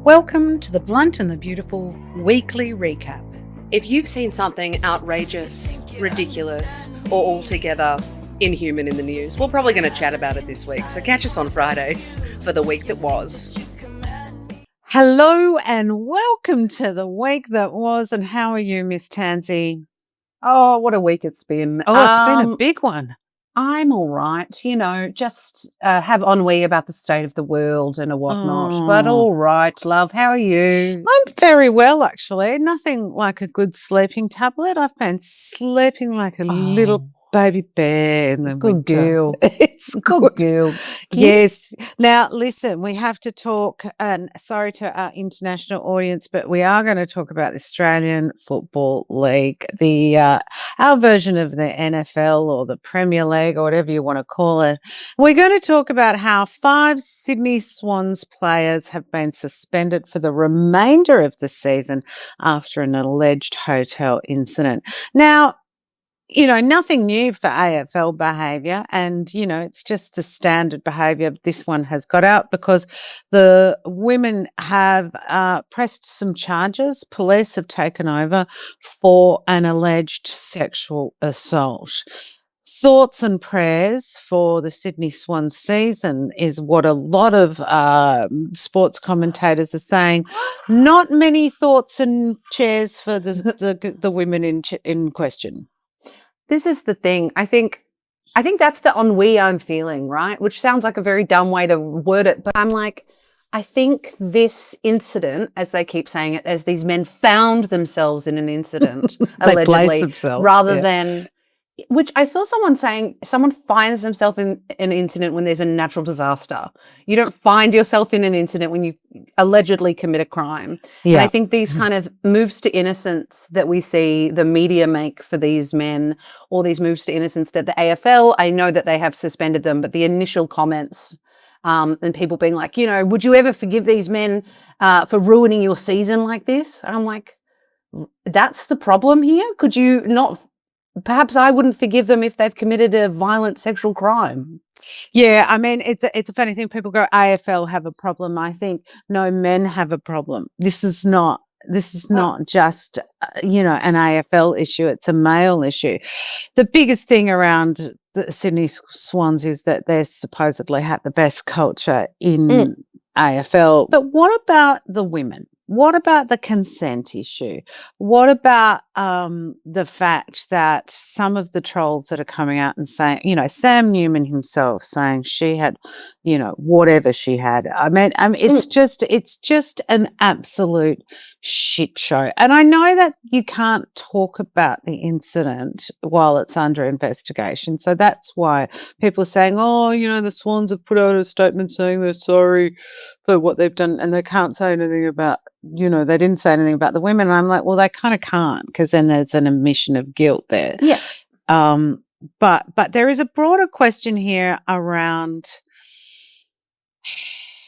Welcome to the Blunt and the Beautiful weekly recap. If you've seen something outrageous, ridiculous, or altogether inhuman in the news, we're probably going to chat about it this week. So catch us on Fridays for the week that was. Hello and welcome to the week that was. And how are you, Miss Tansy? Oh, what a week it's been. Oh, it's been a big one. I'm all right, just have ennui about the state of the world and whatnot. But all right, love. How are you? I'm very well, actually. Nothing like a good sleeping tablet. I've been sleeping like a little baby bear in the Good winter. girl. It's Good girl. Yes. Now, listen, we have to talk, and sorry to our international audience, but we are going to talk about the Australian Football League, our version of the NFL or the Premier League or whatever you want to call it. We're going to talk about how 5 Sydney Swans players have been suspended for the remainder of the season after an alleged hotel incident. Now, nothing new for AFL behaviour and, it's just the standard behaviour this one has got out because the women have pressed some charges. Police have taken over for an alleged sexual assault. Thoughts and prayers for the Sydney Swans season is what a lot of sports commentators are saying. Not many thoughts and prayers for the women in question. This is the thing. I think that's the ennui I'm feeling, right? Which sounds like a very dumb way to word it, but I'm like, I think this incident, as they keep saying it, as these men found themselves in an incident, allegedly, rather than, which I saw someone saying, someone finds themselves in an incident when there's a natural disaster. You don't find yourself in an incident when you allegedly commit a crime. Yeah. And I think these kind of moves to innocence that we see the media make for these men, or these moves to innocence that the AFL, I know that they have suspended them, but the initial comments and people being like, would you ever forgive these men for ruining your season like this? I'm like, that's the problem here? Could you not? Perhaps I wouldn't forgive them if they've committed a violent sexual crime. Yeah, I mean, it's a funny thing. People go, AFL have a problem. I think no, men have a problem. This is not just, an AFL issue. It's a male issue. The biggest thing around the Sydney Swans is that they supposedly have the best culture in AFL. But what about the women? What about the consent issue? What about the fact that some of the trolls that are coming out and saying, Sam Newman himself saying she had, whatever she had. I mean, it's just an absolute shit show. And I know that you can't talk about the incident while it's under investigation. So that's why people are saying, the Swans have put out a statement saying they're sorry for what they've done and they can't say anything about, they didn't say anything about the women. And I'm like, well, they kind of can't because then there's an admission of guilt there. Yeah. But there is a broader question here around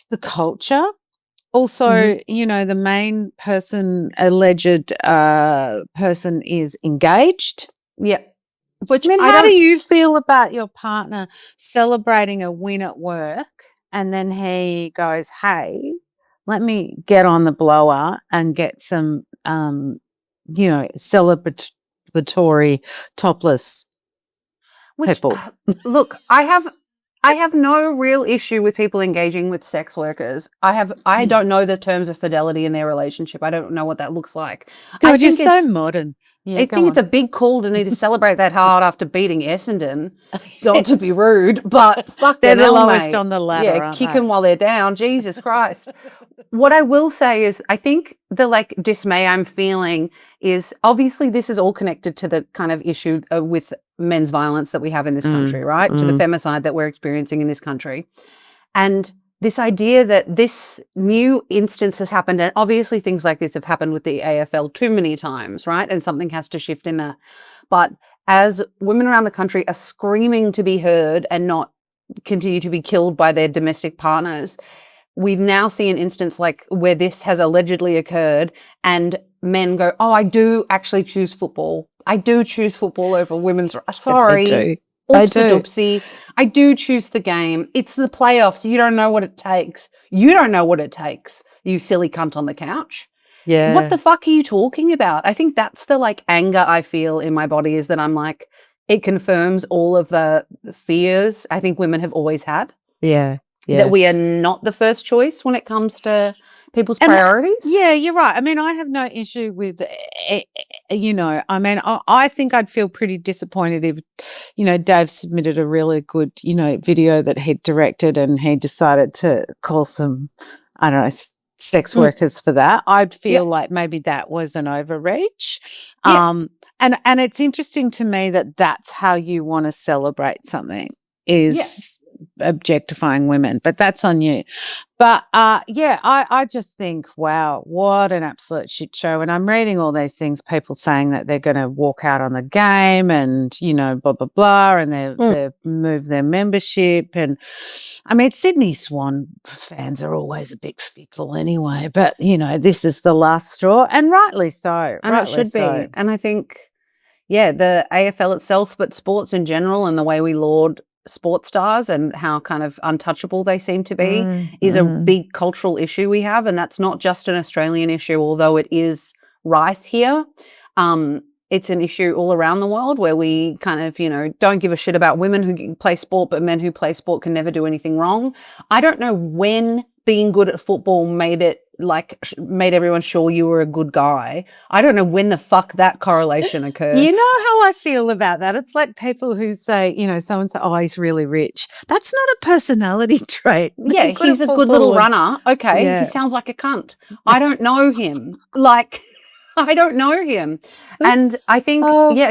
the culture. Also, the main person, alleged person is engaged. Yeah. Which, how do you feel about your partner celebrating a win at work and then he goes, hey, let me get on the blower and get some, celebratory topless people. Look, I have no real issue with people engaging with sex workers. I don't know the terms of fidelity in their relationship. I don't know what that looks like. God, you're so modern. Yeah, I think it's a big call to need to celebrate that hard after beating Essendon. Not to be rude, but fuck, they're the lowest on the ladder. Yeah, kick them while they're down. Jesus Christ. What I will say is, I think the dismay I'm feeling is obviously this is all connected to the kind of issue with men's violence that we have in this country, right? To the femicide that we're experiencing in this country, and this idea that this new instance has happened, and obviously things like this have happened with the AFL too many times, right? And something has to shift in that. But as women around the country are screaming to be heard and not continue to be killed by their domestic partners, we now see an instance like where this has allegedly occurred and men go, I do actually choose football. I do choose football over women's. Sorry. I Oops a do. doopsie. I do choose the game. It's the playoffs. You don't know what it takes. You don't know what it takes, you silly cunt on the couch. Yeah. What the fuck are you talking about? I think that's the like anger I feel in my body, is that I'm like, it confirms all of the fears I think women have always had, Yeah. that we are not the first choice when it comes to people's priorities. Yeah, you're right. I mean, I have no issue with, I mean, I think I'd feel pretty disappointed if, Dave submitted a really good, video that he'd directed and he decided to call some, I don't know, sex workers for that. I'd feel like maybe that was an overreach. And it's interesting to me that that's how you want to celebrate something, is objectifying women, but that's on you. But I just think, wow, what an absolute shit show. And I'm reading all these things, people saying that they're going to walk out on the game and, blah, blah, blah, and they've moved their membership. And I mean, Sydney Swan fans are always a bit fickle anyway, but, this is the last straw, and rightly so. And it should be. And I think, the AFL itself, but sports in general, and the way we laud sports stars and how kind of untouchable they seem to be is a big cultural issue we have. And that's not just an Australian issue, although it is rife here. It's an issue all around the world, where we kind of, don't give a shit about women who play sport, but men who play sport can never do anything wrong. I don't know when being good at football made everyone sure you were a good guy. I don't know when the fuck that correlation occurred. You know how I feel about that? It's like people who say, someone say, oh, he's really rich. That's not a personality trait. Yeah, he's a good little runner. Okay, he sounds like a cunt. I don't know him. I don't know him. And I think,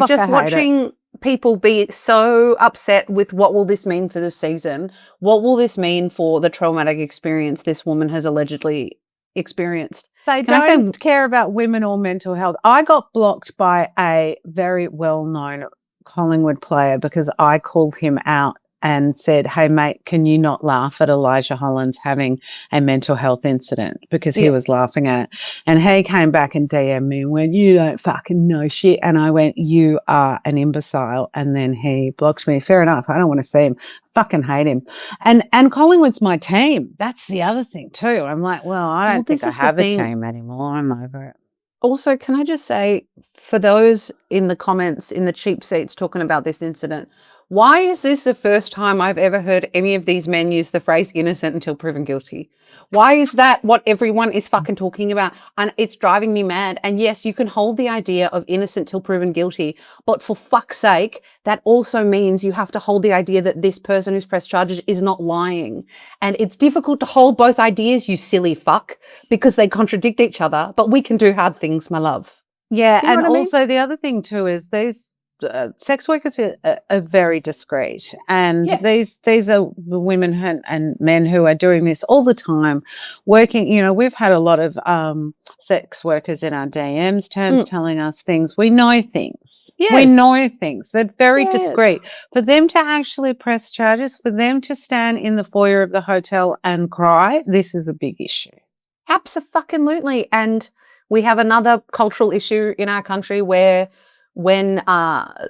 just watching people be so upset with what will this mean for the season? What will this mean for the traumatic experience this woman has allegedly experienced? They don't care about women or mental health. I got blocked by a very well-known Collingwood player because I called him out and said, hey, mate, can you not laugh at Elijah Hollands having a mental health incident? Because he was laughing at it. And he came back and DM'd me and went, you don't fucking know shit. And I went, you are an imbecile. And then he blocked me. Fair enough. I don't want to see him. Fucking hate him. And Collingwood's my team. That's the other thing too. I'm like, well, I don't think I have a team anymore. I'm over it. Also, can I just say, for those in the comments, in the cheap seats talking about this incident, why is this the first time I've ever heard any of these men use the phrase innocent until proven guilty? Why is that what everyone is fucking talking about? And it's driving me mad. And yes, you can hold the idea of innocent till proven guilty, but for fuck's sake, that also means you have to hold the idea that this person who's pressed charges is not lying. And it's difficult to hold both ideas, you silly fuck, because they contradict each other, but we can do hard things, my love. Yeah, and also the other thing too is these sex workers are very discreet, and these are the women and men who are doing this all the time, working. We've had a lot of sex workers in our DMs terms telling us things. We know things. Yes. We know things. They're very discreet. For them to actually press charges, for them to stand in the foyer of the hotel and cry, this is a big issue. Abso-fucking-lutely. And we have another cultural issue in our country where when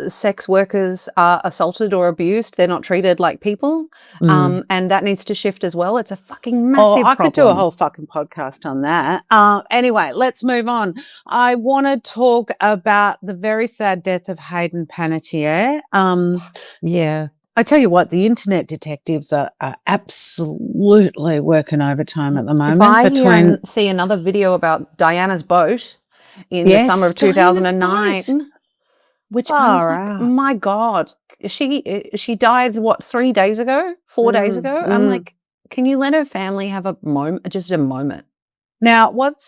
sex workers are assaulted or abused, they're not treated like people. And that needs to shift as well. It's a fucking massive problem. Could do a whole fucking podcast on that. Anyway, let's move on. I want to talk about the very sad death of Hayden Panettiere. I tell you what, the internet detectives are absolutely working overtime at the moment. If I see another video about Diana's boat in the summer of 2009... Which I was like, my God, she died, 3 days ago, 4 days ago? I'm like, can you let her family have a moment, just a moment? Now, I want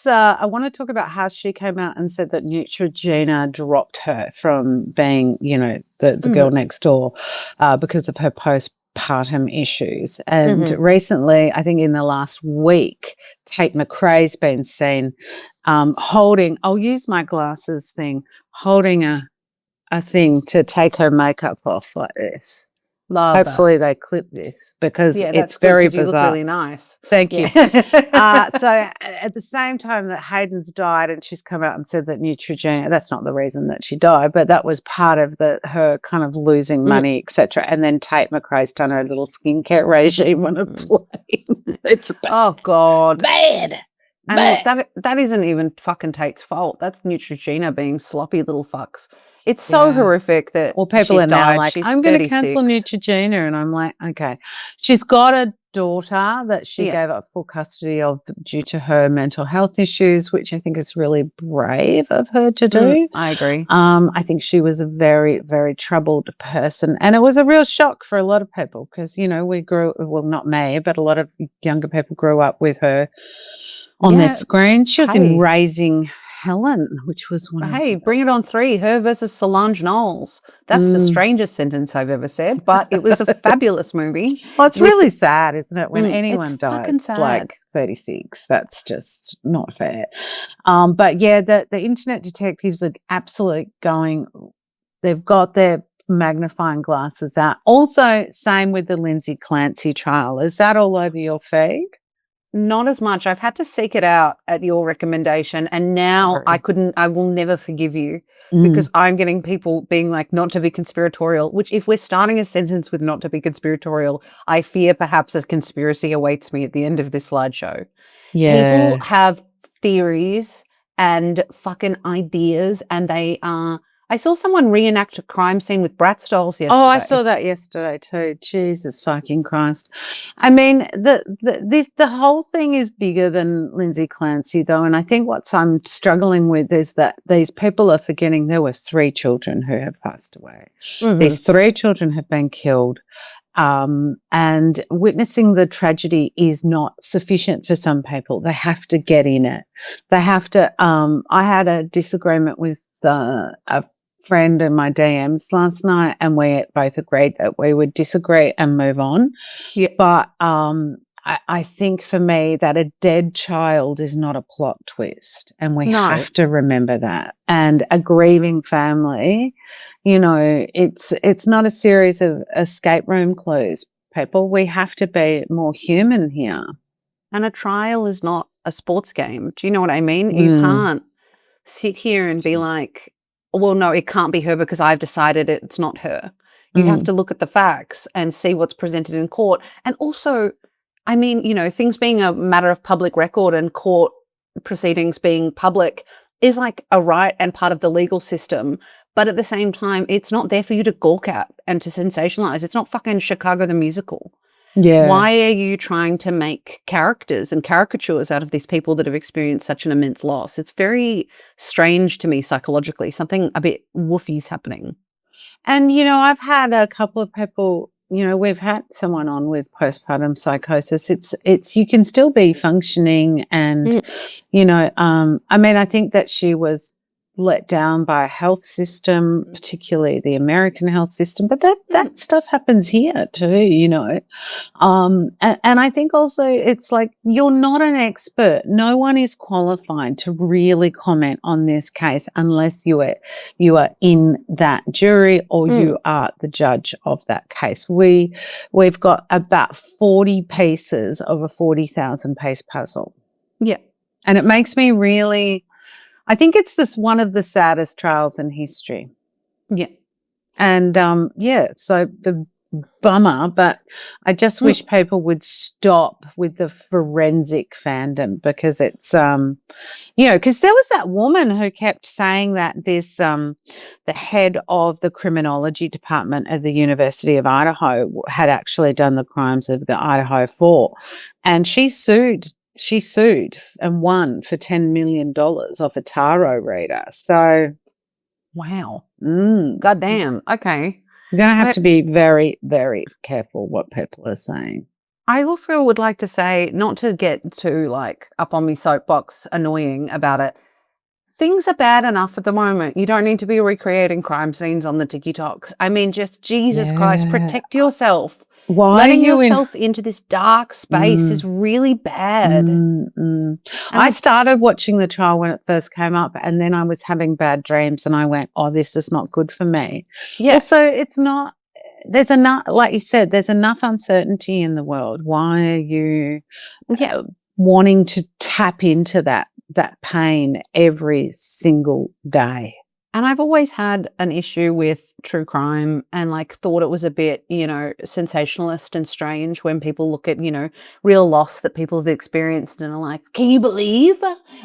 to talk about how she came out and said that Neutrogena dropped her from being, the girl next door because of her postpartum issues. And recently, I think in the last week, Kate McRae's been seen holding, I'll use my glasses thing, holding a thing to take her makeup off like this. Love that. Hopefully they clip this because Yeah, it's that's good very 'cause you look bizarre. really nice. Thank you. Yeah. So at the same time that Hayden's died and she's come out and said that Neutrogena, that's not the reason that she died, but that was part of her kind of losing money, etc. And then Tate McRae's done her little skincare regime on a plane. It's Oh God. bad. And look, that isn't even fucking Tate's fault. That's Neutrogena being sloppy little fucks. It's so horrific that Well, people she's are now died. like, She's I'm going to cancel 36. Neutrogena. And I'm like, okay. She's got a daughter that she gave up full custody of due to her mental health issues, which I think is really brave of her to do. I agree. I think she was a very, very troubled person. And it was a real shock for a lot of people because, you know, well, not me, but a lot of younger people grew up with her on their screens. She was in Raising Helen, which was one of Bring It On 3, her versus Solange Knowles. That's the strangest sentence I've ever said, but it was a fabulous movie. Well, it's really sad, isn't it, when anyone dies sad. like 36? That's just not fair. But yeah, the internet detectives are absolutely going, they've got their magnifying glasses out. Also, same with the Lindsay Clancy trial. Is that all over your feed? Not as much. I've had to seek it out at your recommendation, and now I will never forgive you because I'm getting people being like, not to be conspiratorial, which if we're starting a sentence with not to be conspiratorial, I fear perhaps a conspiracy awaits me at the end of this slideshow. Yeah. People have theories and fucking ideas, and they are. I saw someone reenact a crime scene with Bratz dolls yesterday. Oh, I saw that yesterday too. Jesus fucking Christ. I mean, the whole thing is bigger than Lindsay Clancy though, and I think what I'm struggling with is that these people are forgetting there were 3 children who have passed away. These 3 children have been killed. And witnessing the tragedy is not sufficient for some people. They have to get in it. They have to, I had a disagreement with a friend in my DMs last night, and we both agreed that we would disagree and move on. Yeah. But I think for me that a dead child is not a plot twist, and we have to remember that. And a grieving family, you know, it's not a series of escape room clues, people. We have to be more human here. And a trial is not a sports game. Do you know what I mean? You can't sit here and be like, well, no, it can't be her because I've decided it's not her. You have to look at the facts and see what's presented in court. And also, I mean, you know, things being a matter of public record and court proceedings being public is like a right and part of the legal system. But at the same time, it's not there for you to gawk at and to sensationalize. It's not fucking Chicago the musical. Yeah. Why are you trying to make characters and caricatures out of these people that have experienced such an immense loss? It's very strange to me psychologically. Something a bit woofy's happening. And, you know, I've had a couple of people, you know, we've had someone on with postpartum psychosis. It's you can still be functioning and, you know, I mean, I think that she was let down by a health system, particularly the American health system, but that stuff happens here too, you know. And I think also it's like you're not an expert. No one is qualified to really comment on this case unless you are in that jury or you are the judge of that case. We've got about 40 pieces of a 40,000 piece puzzle. Yeah. And it makes me really, I think it's one of the saddest trials in history. Yeah. And, so the bummer, but I just wish people would stop with the forensic fandom because it's, you know, because there was that woman who kept saying that this, the head of the criminology department at the University of Idaho had actually done the crimes of the Idaho 4, and she sued and won for $10 million off a tarot reader. So, wow. Goddamn. Okay. You're going to have to be very, very careful what people are saying. I also would like to say, not to get too like up on me soapbox annoying about it, things are bad enough at the moment. You don't need to be recreating crime scenes on the TikToks. I mean, just Jesus Christ, protect yourself. Letting yourself into this dark space is really bad. I started watching the trial when it first came up, and then I was having bad dreams and I went, oh, this is not good for me. Yeah. Also, it's not, there's enough, like you said, there's enough uncertainty in the world. Why are you wanting to tap into that pain every single day? And I've always had an issue with true crime and like thought it was a bit, sensationalist and strange when people look at, real loss that people have experienced and are like, can you believe?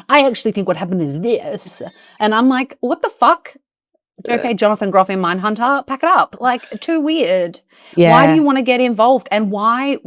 I actually think what happened is this. And I'm like, what the fuck? Okay, Jonathan Groff in Mindhunter, pack it up. Like, too weird. Yeah. Why do you want to get involved? And why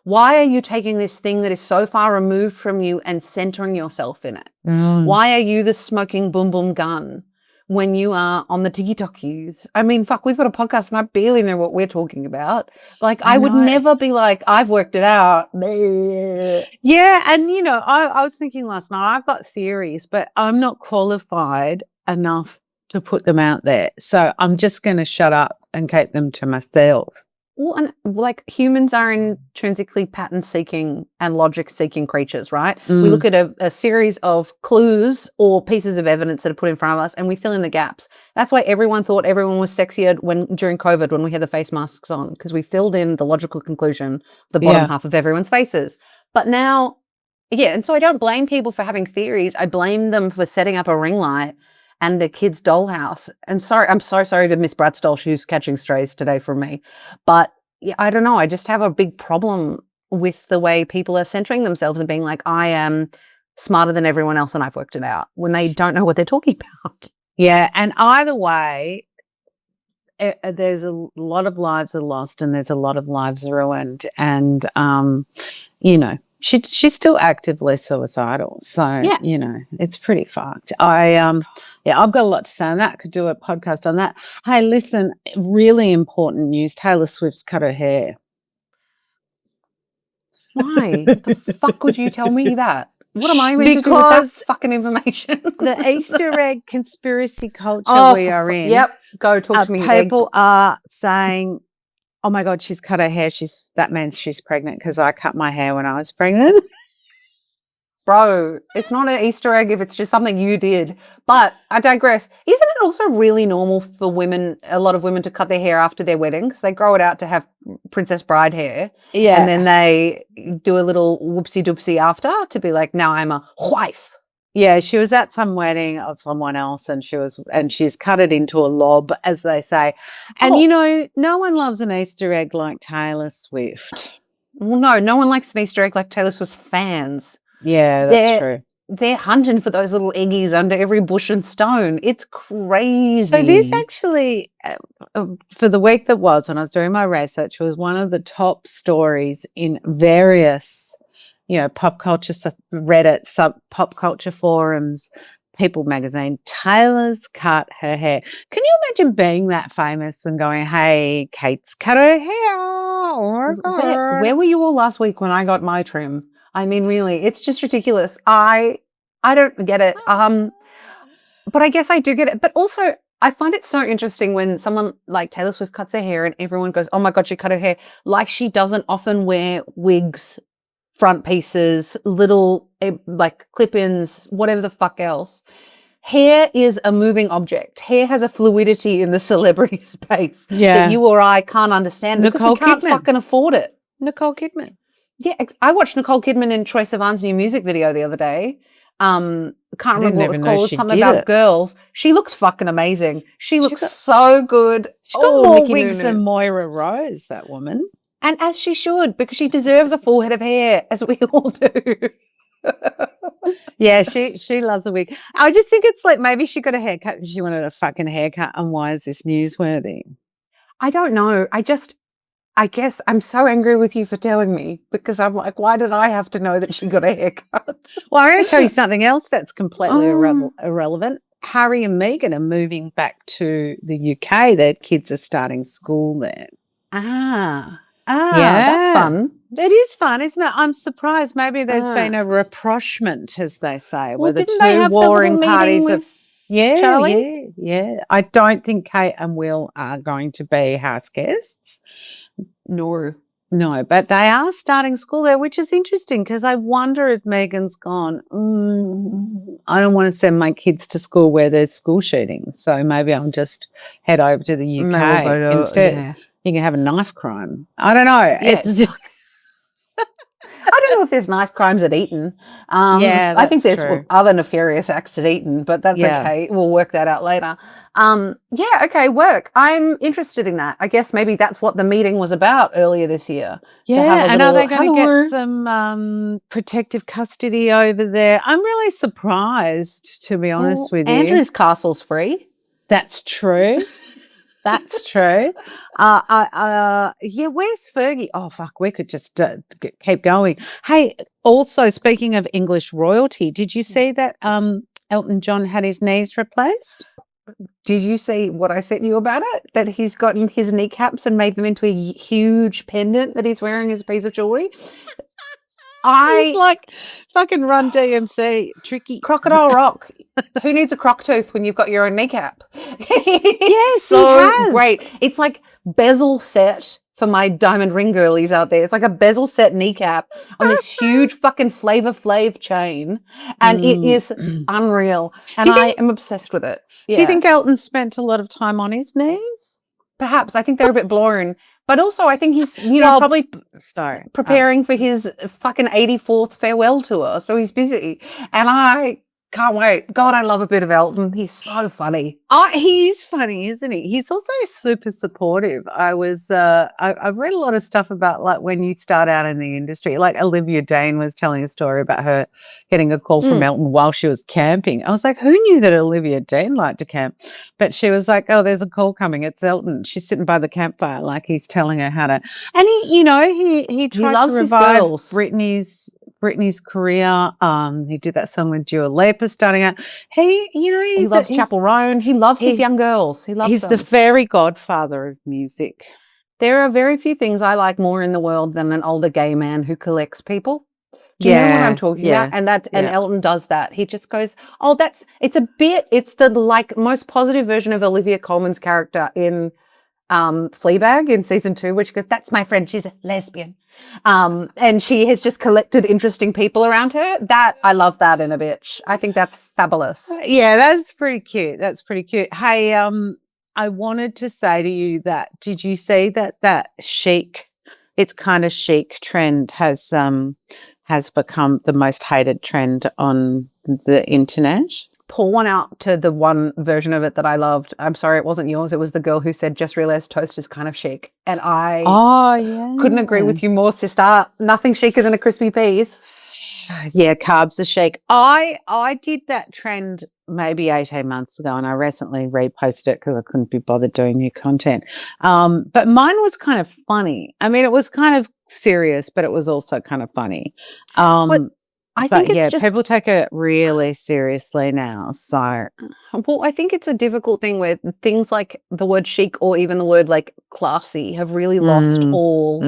are you taking this thing that is so far removed from you and centering yourself in it? Why are you the smoking boom boom gun when you are on the TikTokies? I mean, fuck, we've got a podcast and I barely know what we're talking about. Like, I would never be like, I've worked it out. Yeah, and, I was thinking last night, I've got theories, but I'm not qualified enough to put them out there. So I'm just going to shut up and keep them to myself. Well, and like humans are intrinsically pattern-seeking and logic-seeking creatures, right? We look at a series of clues or pieces of evidence that are put in front of us and we fill in the gaps. That's why everyone thought everyone was sexier during COVID when we had the face masks on, because we filled in the logical conclusion, the bottom half of everyone's faces. But now, and so I don't blame people for having theories. I blame them for setting up a ring light and the kid's dollhouse. And I'm so sorry to Miss Brat's doll. She's catching strays today from me. But I don't know. I just have a big problem with the way people are centering themselves and being like, I am smarter than everyone else and I've worked it out, when they don't know what they're talking about. Yeah. And either way, there's a lot of lives are lost and there's a lot of lives ruined. And, she's still actively suicidal. So, it's pretty fucked. I've got a lot to say on that. Could do a podcast on that. Hey, listen, really important news. Taylor Swift's cut her hair. Why? The fuck would you tell me that? What am I meant to do with that fucking information? The Easter egg conspiracy culture we are in. Yep. Go talk to me. People are saying, oh my God, she's cut her hair. That means she's pregnant because I cut my hair when I was pregnant. Bro, it's not an Easter egg if it's just something you did. But I digress. Isn't it also really normal for a lot of women to cut their hair after their wedding? Because they grow it out to have princess bride hair. Yeah. And then they do a little whoopsie doopsie after to be like, now I'm a wife. Yeah, she was at some wedding of someone else and she's cut it into a lob, as they say. And, no one loves an Easter egg like Taylor Swift. Well, no one likes an Easter egg like Taylor Swift's fans. Yeah, that's true. They're hunting for those little eggies under every bush and stone. It's crazy. So this actually, for the week that was, when I was doing my research, was one of the top stories in various pop culture, Reddit, pop culture forums, People magazine. Taylor's cut her hair. Can you imagine being that famous and going, hey, Kate's cut her hair? Oh my God. Where were you all last week when I got my trim? I mean, really, it's just ridiculous. I don't get it. But I guess I do get it. But also, I find it so interesting when someone like Taylor Swift cuts her hair and everyone goes, oh my God, she cut her hair. Like she doesn't often wear wigs, front pieces, little like clip-ins, whatever the fuck else. Hair is a moving object. Hair has a fluidity in the celebrity space that you or I can't understand because we can't fucking afford it. Nicole Kidman. Yeah, I watched Nicole Kidman in Troye Sivan's new music video the other day. Can't remember what it was called. Something about girls. She looks fucking amazing. She looks so good. She's got more wigs than Moira Rose, that woman. And as she should, because she deserves a full head of hair, as we all do. Yeah, she loves a wig. I just think it's like maybe she got a haircut and she wanted a fucking haircut, and why is this newsworthy? I don't know. I guess I'm so angry with you for telling me, because I'm like, why did I have to know that she got a haircut? Well, I'm going to tell you something else that's completely irrelevant. Harry and Meghan are moving back to the UK. Their kids are starting school there. Yeah, that's fun. It is fun, isn't it? I'm surprised. Maybe there's been a rapprochement, as they say, where the two warring parties have. Charlie? Yeah. I don't think Kate and Will are going to be house guests. No, but they are starting school there, which is interesting because I wonder if Meghan's gone, I don't want to send my kids to school where there's school shootings, so maybe I'll just head over to the UK instead. You can have a knife crime. I don't know. Yeah. It's just, I don't know if there's knife crimes at Eton. yeah, I think that's there's true. other nefarious acts at Eton, but that's Yeah. okay. We'll work that out later. Yeah, okay, work. I'm interested in that. I guess maybe that's what the meeting was about earlier this year. Yeah, and are they going to get hello. some protective custody over there? I'm really surprised, to be honest with you. Andrew's castle's free. That's true. That's true. Yeah, where's Fergie? Oh, fuck, we could just keep going. Hey, also, speaking of English royalty, did you see that Elton John had his knees replaced? Did you see what I sent you about it? That he's gotten his kneecaps and made them into a huge pendant that he's wearing as a piece of jewelry? He's like fucking Run DMC, tricky. Crocodile Rock. Who needs a croc tooth when you've got your own kneecap? Yes, so he has. Great. It's like bezel set for my diamond ring girlies out there. It's like a bezel set kneecap on this huge fucking Flavor Flav chain, and it is unreal. And I am obsessed with it. Yeah. Do you think Elton spent a lot of time on his knees? Perhaps. I think they're a bit blown. But also, I think he's, probably preparing for his fucking 84th farewell tour. So he's busy. And I can't wait. God, I love a bit of Elton. He's so funny. He is funny, isn't he? He's also super supportive. I've read a lot of stuff about like when you start out in the industry, like Olivia Dane was telling a story about her getting a call from Elton while she was camping. I was like, who knew that Olivia Dane liked to camp? But she was like, oh, there's a call coming. It's Elton. She's sitting by the campfire, like he's telling her how to. And he tried to revive Britney's career. He did that song with Dua Lipa starting out. He loves Chapel Roan. He loves his young girls. He's the fairy godfather of music. There are very few things I like more in the world than an older gay man who collects people. Do you know what I'm talking about? And Elton does that. He just goes, it's the like most positive version of Olivia Colman's character in Fleabag in season 2, which goes, that's my friend, she's a lesbian. And she has just collected interesting people around her. I love that in a bitch. I think that's fabulous. Yeah, that's pretty cute. Hey, I wanted to say to you that, did you see that chic, it's kind of chic trend has become the most hated trend on the internet? Pour one out to the one version of it that I loved. I'm sorry, it wasn't yours. It was the girl who said, just realized toast is kind of chic. And I couldn't agree with you more, sister. Nothing chicer than a crispy piece. Yeah, carbs are chic. I did that trend maybe 18 months ago, and I recently reposted it because I couldn't be bothered doing new content. But mine was kind of funny. I mean, it was kind of serious, but it was also kind of funny. I think people take it really seriously now. So, well, I think it's a difficult thing where things like the word chic or even the word like classy have really lost all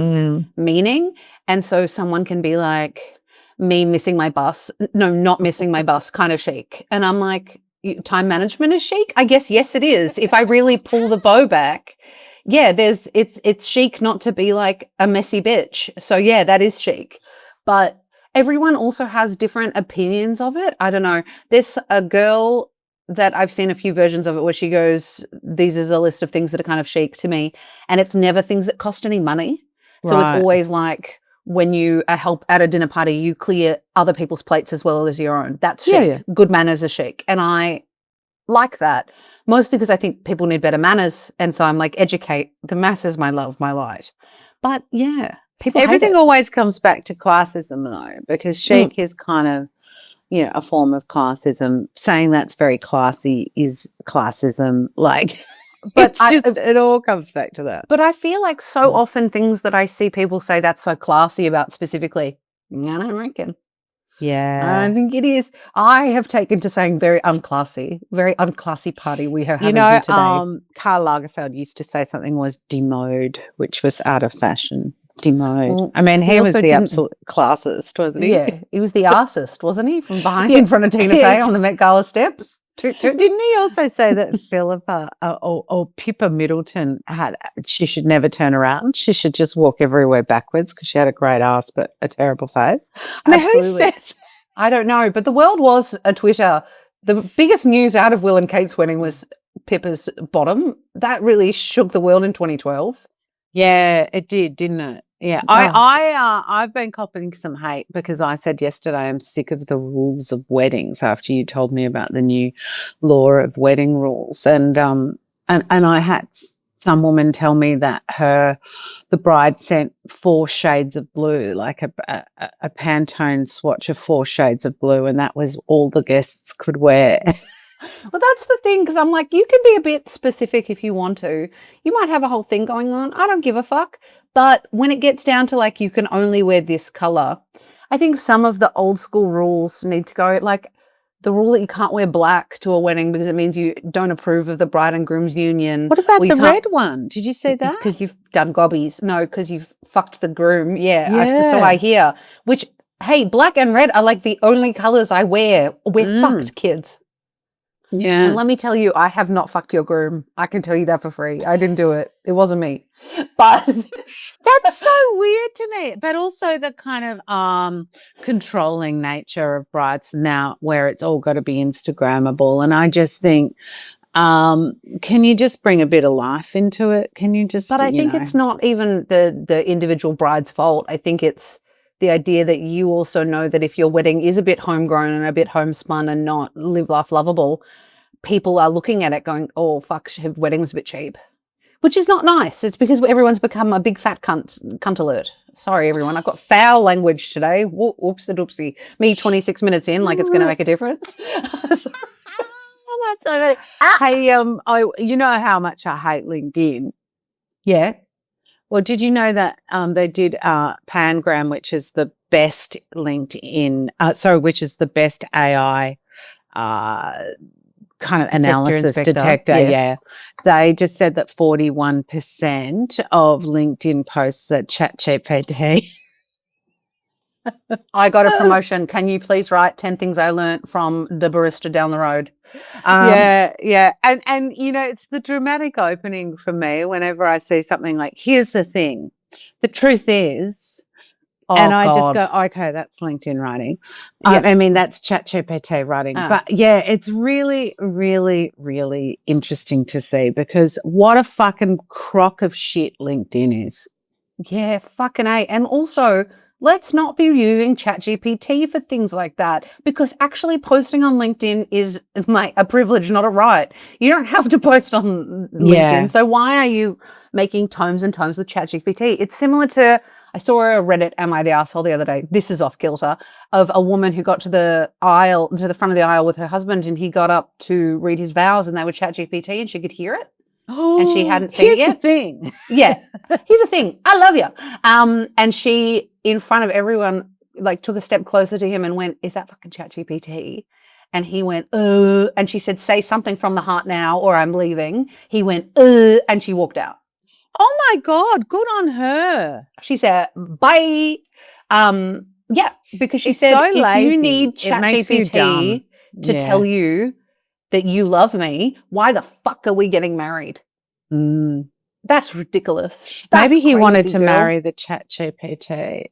meaning. And so someone can be like, me missing my bus. No, not missing my bus, kind of chic. And I'm like, time management is chic? I guess, yes, it is. If I really pull the bow back, yeah, it's chic not to be like a messy bitch. So yeah, that is chic. But everyone also has different opinions of it. I don't know. There's a girl that I've seen a few versions of it where she goes, these is a list of things that are kind of chic to me. And it's never things that cost any money. So it's always like when you help at a dinner party, you clear other people's plates as well as your own. That's chic. Yeah. Good manners are chic. And I like that. Mostly because I think people need better manners. And so I'm like, educate the masses, my love, my light. But yeah. Everything always comes back to classism, though, because chic is kind of, a form of classism. Saying that's very classy is classism. Like, but it all comes back to that. But I feel like so often things that I see people say that's so classy about specifically, I don't reckon. Yeah. I don't think it is. I have taken to saying very unclassy party we are having here today. Karl Lagerfeld used to say something was demode, which was out of fashion. Demode. Well, I mean, he was the absolute classist, wasn't he? Yeah, he was the arsist, wasn't he? From behind in front of Tina Fey on the Met Gala steps. Didn't he also say that Philippa or Pippa Middleton she should never turn around? She should just walk everywhere backwards because she had a great ass but a terrible face. I mean, who says? I don't know, but the world was a Twitter. The biggest news out of Will and Kate's wedding was Pippa's bottom. That really shook the world in 2012. Yeah, it did, didn't it? Yeah, Oh. I've been copping some hate because I said yesterday I'm sick of the rules of weddings after you told me about the new law of wedding rules, and I had some woman tell me that the bride sent 4 shades of blue, like a Pantone swatch of 4 shades of blue, and that was all the guests could wear. Well, that's the thing, because I'm like, you can be a bit specific if you want to. You might have a whole thing going on. I don't give a fuck. But when it gets down to like, you can only wear this color, I think some of the old school rules need to go. Like the rule that you can't wear black to a wedding because it means you don't approve of the bride and groom's union. What about the red one? Did you see that? Because you've done gobbies. No, because you've fucked the groom. Yeah. Yeah. So I hear. Which, hey, black and red are like the only colors I wear. We're fucked, kids. Yeah. And let me tell you, I have not fucked your groom. I can tell you that for free. I didn't do it. It wasn't me. But that's so weird to me. But also the kind of controlling nature of brides now, where it's all got to be Instagrammable. And I just think, can you just bring a bit of life into it? Can you just? But I think it's not even the individual bride's fault. I think it's the idea that you also know that if your wedding is a bit homegrown and a bit homespun and not live, laugh, lovable, people are looking at it going, oh, fuck, her wedding was a bit cheap, which is not nice. It's because everyone's become a big fat cunt alert. Sorry, everyone. I've got foul language today. Whoopsie doopsie. Me 26 minutes in, like it's going to make a difference. That's so funny. Hey, you know how much I hate LinkedIn. Yeah. Well, did you know that they did Pangram, which is the best LinkedIn, which is the best AI kind of analysis detector. Yeah. They just said that 41% of LinkedIn posts are ChatGPT. I got a promotion. Can you please write 10 things I learned from the barista down the road? Yeah. And, you know, it's the dramatic opening for me whenever I see something like, here's the thing. The truth is, and I just go, okay, that's LinkedIn writing. Yeah. I mean, that's ChatGPT writing. But yeah, it's really, really, really interesting to see because what a fucking crock of shit LinkedIn is. Yeah, fucking A. And also, let's not be using ChatGPT for things like that because actually posting on LinkedIn is a privilege, not a right. You don't have to post on LinkedIn. Yeah. So why are you making tomes and tomes with ChatGPT? It's similar to, I saw a Reddit Am I the Asshole the other day, this is off kilter, of a woman who got to the front of the aisle with her husband and he got up to read his vows and they were ChatGPT and she could hear it. Oh, and she hadn't seen it yet. Here's the thing. Yeah. Here's the thing. I love you. And she, in front of everyone, like took a step closer to him and went, is that fucking ChatGPT? And he went, and she said, say something from the heart now or I'm leaving. He went, and she walked out. Oh my God, good on her. She said, bye. Yeah, because she said, so if you need ChatGPT to tell you that you love me, why the fuck are we getting married? That's ridiculous. Maybe he wanted to marry the ChatGPT.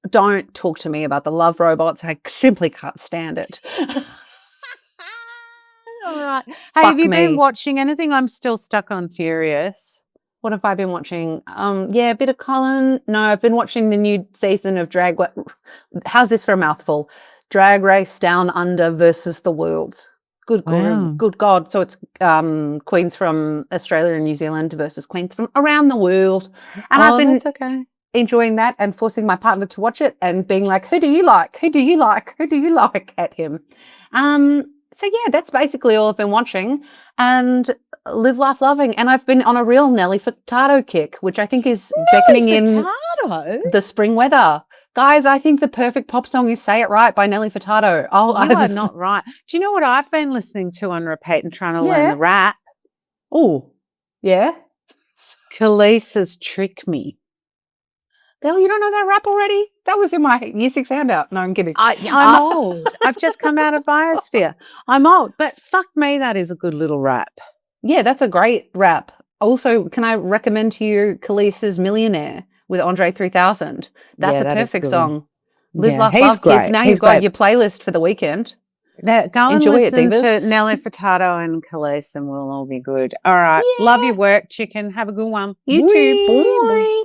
Don't talk to me about the love robots. I simply can't stand it. All right. Hey, have you been watching anything? I'm still stuck on Furious. What have I been watching? Yeah, a bit of Colin. No, I've been watching the new season of Drag. How's this for a mouthful? Drag Race Down Under versus the World. Good God. So it's queens from Australia and New Zealand versus queens from around the world. And I've been enjoying that and forcing my partner to watch it and being like, who do you like? Who do you like? Who do you like at him? So yeah, that's basically all I've been watching and live, laugh, loving. And I've been on a real Nelly Furtado kick, which I think is beckoning in the spring weather. Guys, I think the perfect pop song is Say It Right by Nelly Furtado. You are not right. Do you know what I've been listening to on repeat and trying to learn the rap? Oh, yeah? Khalees's Trick Me. Girl, you don't know that rap already? That was in my Year 6 handout. No, I'm kidding. I'm old. I've just come out of Biosphere. I'm old, but fuck me, that is a good little rap. Yeah, that's a great rap. Also, can I recommend to you Khalees's Millionaire with Andre 3000? That's a perfect song. Live, laugh, love, kids. Now you've got your playlist for the weekend. Now, go and Enjoy it, listen divas. to Nelly Furtado and Khalees and we'll all be good. All right. Love your work, chicken. Have a good one. You too. Bye. Bye.